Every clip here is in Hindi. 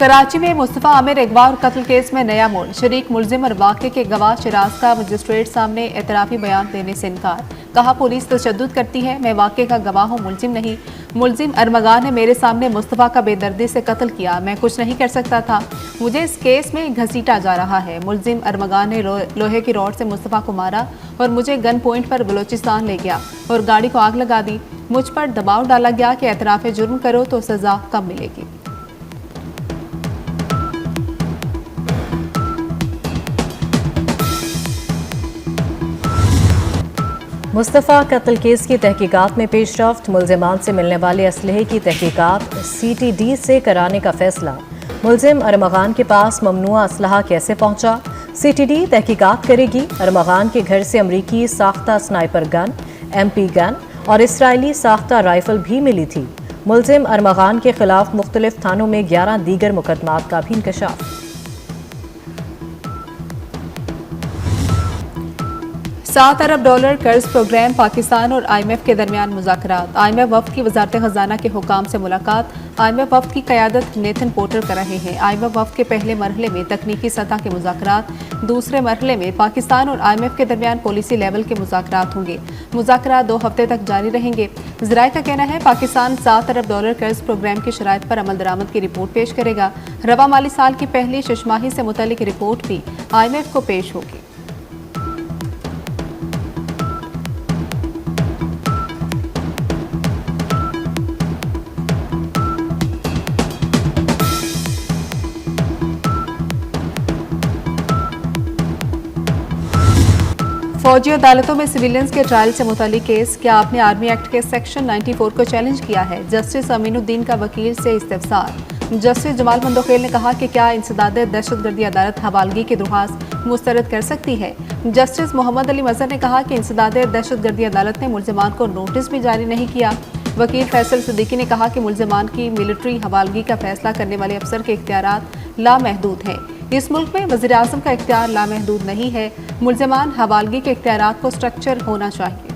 कराची में मुस्तफ़ा आमिर अगवा और कत्ल केस में नया मोड़। शरीक मुलजिम और वाक़े के गवाह शिराज का मजिस्ट्रेट सामने एतराफ़ी बयान देने से इनकार। कहा, पुलिस तशद्दुद करती है, मैं वाक़े का गवाह हूँ, मुलजिम नहीं। मुलजिम अरमगान ने मेरे सामने मुस्तफ़ा का बेदर्दी से कत्ल किया, मैं कुछ नहीं कर सकता था, मुझे इस केस में घसीटा जा रहा है। मुलजिम अरमगान ने लोहे की रॉड से मुस्तफ़ा को मारा और मुझे गन पॉइंट पर बलोचिस्तान ले गया और गाड़ी को आग लगा दी। मुझ पर दबाव डाला गया कि एतराफ़ जुर्म करो तो सज़ा कम मिलेगी। मुस्तफ़ा कत्ल केस की तहकीकात में पेशरफ्त। मुलजिमान से मिलने वाले असलहे की तहकीकात CTD से कराने का फैसला। मुलजिम अरमगान के पास ममनुआ असलहा कैसे पहुंचा, CTD तहकीकात करेगी। अरमगान के घर से अमरीकी साख्ता स्नाइपर गन, MP गन और इसराइली साख्ता राइफल भी मिली थी। मुलजिम अरमगान के खिलाफ मुख्तलिफ थानों में 11 दीगर मुकदमात का भी इंकशाफ। $7 अरब कर्ज प्रोग्राम। पाकिस्तान और IMF के दरमियान मुज़ाकरात। IMF वफ़द की वज़ारत ख़जाना के हुकाम से मुलाकात। IMF वफ़द की क़यादत नेथन पोर्टर कर रहे हैं। IMF वफ़द के पहले मरहले में तकनीकी सतह के मुज़ाकरात, दूसरे मरहले में पाकिस्तान और IMF के दरमियान पॉलिसी लेवल के मुज़ाकरात होंगे। मुज़ाकरात 2 हफ्ते तक जारी रहेंगे। ज़राए का कहना है, पाकिस्तान $7 अरब कर्ज प्रोग्राम की शराइत पर अमल दरामद की रिपोर्ट पेश करेगा। रवा माली साल की पहली शशमाही से मुतल्लिक रिपोर्ट भी IMF को पेश होगी। फौजी अदालतों में सिविलियंस के ट्रायल से मुतालिक केस। क्या आपने आर्मी एक्ट के सेक्शन 94 को चैलेंज किया है? जस्टिस अमीनुद्दीन का वकील से इस्तिफसार। जस्टिस जमाल मंदोखेल ने कहा कि क्या इंसदाद दहशतगर्दी अदालत हवालगी की दरख्वास्त मुस्तरद कर सकती है। जस्टिस मोहम्मद अली मजहर ने कहा कि इंसदाद दहशतगर्दी अदालत ने मुलजिमान को नोटिस भी जारी नहीं किया। वकील फैसल सिद्दीकी ने कहा कि मुलजिमान की मिलिट्री हवालगी का फैसला करने वाले अफसर के इख्तियारात लामहदूद हैं। इस मुल्क में वज़ीर आज़म का इख्तियार लामहदूद नहीं है। मुलजिमान हवालगी के इख्तियारात को स्ट्रक्चर होना चाहिए।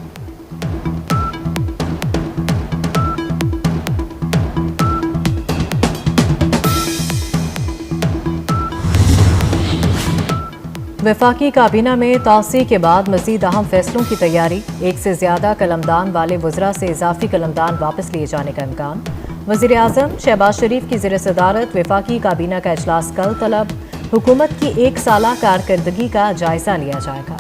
वफाकी काबीना में तौसी के बाद मज़ीद अहम फैसलों की तैयारी। 1 से ज़्यादा कलमदान वाले वज़रा से इजाफी कलमदान वापस लिए जाने का इम्कान। वज़ीर आज़म शहबाज शरीफ की ज़ेर सदारत वफाकी काबीना का इजलास कल तलब। हुकूमत की 1 साला कारकर्दगी का जायजा लिया जाएगा।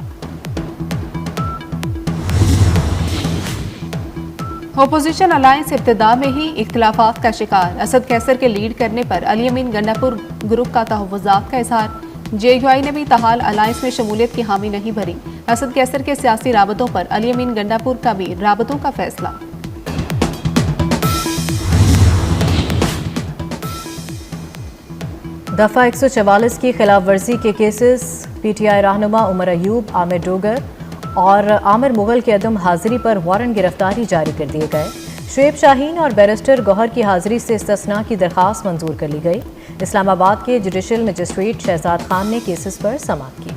अपोजिशन अलायंस इब्तिदा में ही इख्तिलाफात का शिकार। असद कैसर के लीड करने पर अली अमीन गंडापुर ग्रुप का तहफ़्फ़ुज़ात का इजहार। JUI ने भी ताहाल अलायंस में शमूलियत की हामी नहीं भरी। असद कैसर के सियासी राबतों पर अली अमीन गंडापुर का भी राबतों का फैसला। दफ़ा 144 की खिलाफ वर्जी के केसेस। PTI रहनुमा उमर अयूब, आमिर डोगर और आमिर मुगल की अदम हाजिरी पर वारंट गिरफ्तारी जारी कर दिए गए। शुएब शाहीन और बैरिस्टर गौहर की हाजिरी से इस्तिस्ना की दरख्वास्त मंजूर कर ली गई। इस्लामाबाद के जुडिशल मजिस्ट्रेट शहजाद खान ने केसेस पर समाअत की।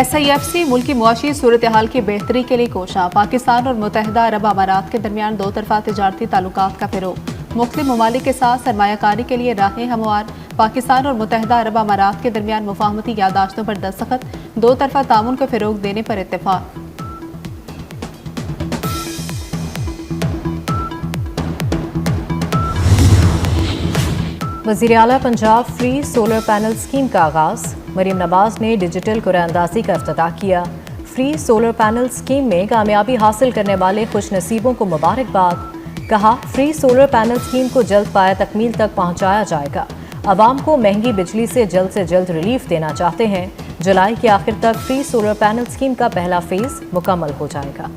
SIFC मुल्क की मुआशी सूरत हाल की बेहतरी के लिए कोशा। पाकिस्तान और मुत्तहिदा अरब अमारात के दरमियान 2 तरफा तिजारती ताल्लुकात का फिरोग। मुख्तलिफ ममालिक के साथ सरमायाकारी के लिए राहें हमवार। पाकिस्तान और मुत्तहिदा अरब अमारात के दरमियान मुफाहमती यादाश्तों पर दस्तखत। 2 तरफा तामुन को फिरोग देने पर इत्तेफाक। वज़ीर आला Punjab free solar panel scheme का आगाज़। मरीम नवाज ने डिजिटल कुरानंदाज़ी का इफ्तिताह किया। फ्री सोलर पैनल स्कीम में कामयाबी हासिल करने वाले खुशनसीबों को मुबारकबाद। कहा, फ्री सोलर पैनल स्कीम को जल्द पाया तकमील तक पहुंचाया जाएगा। अवाम को महंगी बिजली से जल्द रिलीफ देना चाहते हैं। जुलाई के आखिर तक फ्री सोलर पैनल स्कीम का पहला फेज मुकम्मल हो जाएगा।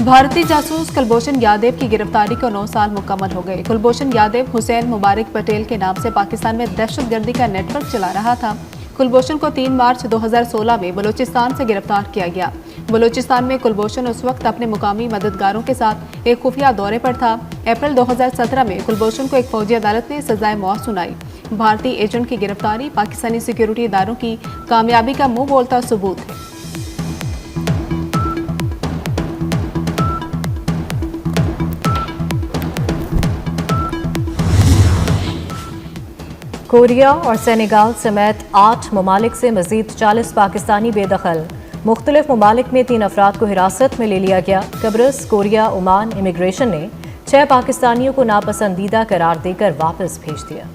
भारतीय जासूस कुलभूषण यादव की गिरफ्तारी को 9 साल मुकम्मल हो गए। कुलभूषण यादव हुसैन मुबारक पटेल के नाम से पाकिस्तान में दहशतगर्दी का नेटवर्क चला रहा था। कुलभूषण को 3 मार्च 2016 में बलूचिस्तान से गिरफ्तार किया गया। बलूचिस्तान में कुलभूषण उस वक्त अपने मुकामी मददगारों के साथ एक खुफिया दौरे पर था। अप्रैल 2017 में कुलभूषण को एक फौजी अदालत ने सजाए मौत सुनाई। भारतीय एजेंट की गिरफ्तारी पाकिस्तानी सिक्योरिटी इदारों की कामयाबी का मुंह बोलता सबूत है। कोरिया और सेनेगाल समेत 8 ममालिक से मजीद 40 पाकिस्तानी बेदखल। मुख्तलिफ ममालिक में 3 अफराद को हिरासत में ले लिया गया। कब्रस, कोरिया, ओमान इमिग्रेशन ने 6 पाकिस्तानियों को नापसंदीदा करार देकर वापस भेज दिया।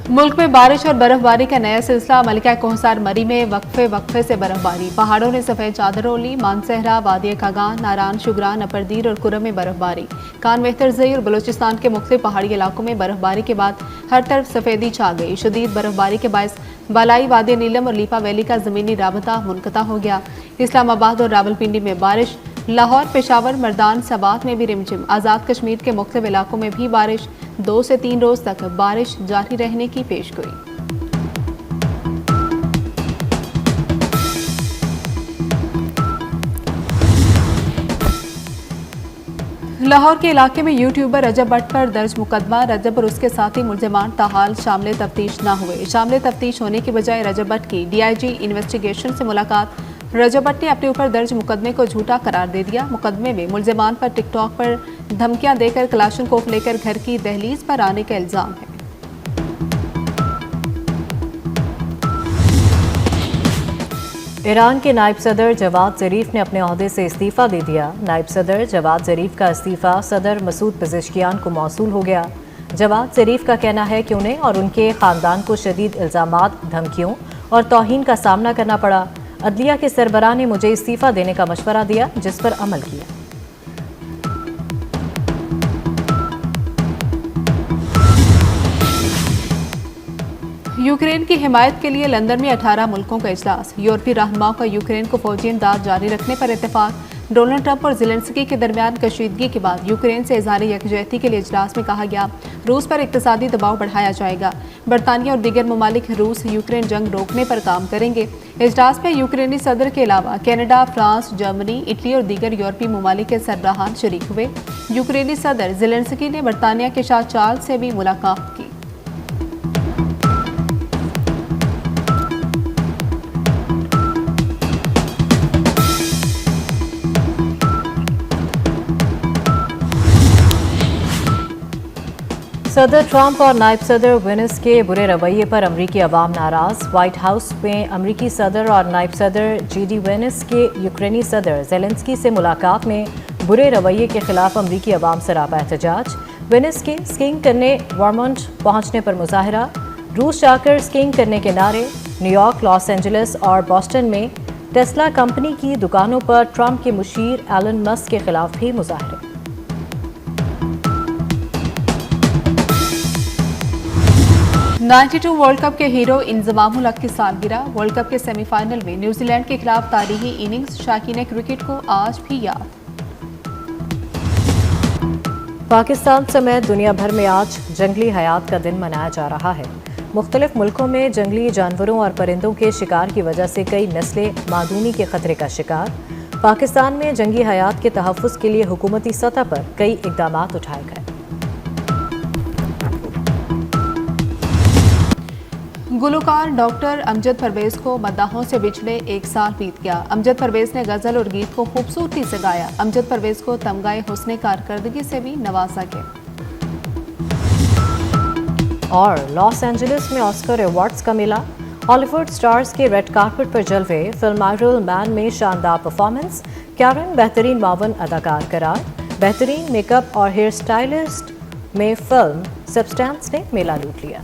मुल्क में बारिश और बर्फबारी का नया सिलसिला। मलिका कोहसार मरी में वक्फे से बर्फबारी। पहाड़ों ने सफेद चादर ओढ़ी। मानसहरा, वादी कागान, नारान, शुगरान, अपरदीर और कुरम में बर्फबारी। कान मेहतरजई और बलूचिस्तान के मुख्तलिफ पहाड़ी इलाकों में बर्फबारी के बाद हर तरफ सफेदी छा गई। शदीद बर्फबारी के बायस बालाई वादी नीलम और लीपा वैली का जमीनी राबता मुनक़ता हो गया। इस्लामाबाद और रावलपिंडी में बारिश। लाहौर, पेशावर, मर्दान, सबात में भी रिमझिम। आज़ाद कश्मीर के मुख्तलिफ इलाकों में भी बारिश। 2 से 3 रोज तक बारिश जारी रहने की पेशगोई। लाहौर के इलाके में यूट्यूबर रजब भट्ट पर दर्ज मुकदमा। रजब और उसके साथी मुलजमान ताहाल शामिल तफ्तीश न हुए। शामिल तफ्तीश होने की बजाय रजब भट्ट की DIG इन्वेस्टिगेशन से मुलाकात। रजब भट्ट ने अपने ऊपर दर्ज मुकदमे को झूठा करार दे दिया। मुकदमे में मुलजमान पर टिकटॉक पर धमकियां देकर कलाशनकोफ लेकर घर की दहलीज पर आने का इल्जाम है। ईरान के नायब सदर जवाद ज़रीफ ने अपने ओहदे से इस्तीफ़ा दे दिया। नायब सदर जवाद ज़रीफ का इस्तीफ़ा सदर मसूद पेज़ेश्कियान को मौसूल हो गया। जवाद ज़रीफ का कहना है कि उन्हें और उनके ख़ानदान को शदीद इल्ज़ामात, धमकियों और तौहीन का सामना करना पड़ा। अदलिया के सरबराह ने मुझे इस्तीफ़ा देने का मशवरा दिया, जिस पर अमल किया। यूक्रेन की हिमायत के लिए लंदन में 18 मुल्कों का इजलास। यूरोपीय रहनुमाओं का यूक्रेन को फौजी इमदाद जारी रखने पर इत्तेफाक। डोनाल्ड ट्रंप और ज़ेलेंस्की के दरमियान कशीदगी के बाद यूक्रेन से इज़हार यकजहती के लिए इजलास में कहा गया रूस पर इक्तिसादी दबाव बढ़ाया जाएगा। बरतानिया और दीगर ममालिक रूस यूक्रेन जंग रोकने पर काम करेंगे। इजलास में यूक्रेनी सदर के अलावा कनाडा, फ्रांस, जर्मनी, इटली और दीगर यूरोपीय ममालिक के सरबराहान शरीक हुए। यूक्रेनी सदर ज़ेलेंस्की ने बरतानिया के शाह चार्ल्स से भी मुलाकात की। सदर ट्रंप और नायब सदर वेनिस के बुरे रवैये पर अमरीकी अवाम नाराज। व्हाइट हाउस में अमरीकी सदर और नायब सदर JD वेनिस के यूक्रेनी सदर ज़ेलेंस्की से मुलाकात में बुरे रवैये के खिलाफ अमरीकी अवाम सरापा एहतजाज। वेनिस के स्कीइंग करने वर्मोंट पहुंचने पर मुजाहरा। रूस जाकर स्कीइंग करने के नारे। न्यूयॉर्क, लॉस एंजलिस और बॉस्टन में टेस्ला कंपनी की दुकानों पर ट्रंप के मुशीर एलन मस्क के खिलाफ भी मुजाहरे। 92 वर्ल्ड कप के हीरो इंजमामुल हक की सालगिरह। वर्ल्ड कप के सेमीफाइनल में न्यूजीलैंड के खिलाफ तारीखी इनिंग्स। शाकीन क्रिकेट को आज भी याद। पाकिस्तान समेत दुनिया भर में आज जंगली हयात का दिन मनाया जा रहा है। मुख्तलिफ मुल्कों में जंगली जानवरों और परिंदों के शिकार की वजह से कई नस्लें मादूमी के खतरे का शिकार। पाकिस्तान में जंगली हयात के तहफ़्फ़ुज़ के लिए हुकूमती सतह पर कई इक़दामात उठाए गए। गुलकार डॉक्टर अमजद परवेज़ को मद्दाहों से पिछले 1 साल बीत गया। अमजद परवेज़ ने गज़ल और गीत को खूबसूरती से गाया। अमजद परवेज़ को तमगाए हुस्ने कारकर्दगी से भी नवाजा गया। और लॉस एंजलिस में ऑस्कर अवार्ड्स का मिला। हॉलीवुड स्टार्स के रेड कार्पेट पर जलवे। फिल्म आयरन मैन में शानदार परफॉर्मेंस। कैरन बेहतरीन मावन अदाकार करार। बेहतरीन मेकअप और हेयर स्टाइलिस्ट में फिल्म सब्सटेंस ने मेला लूट लिया।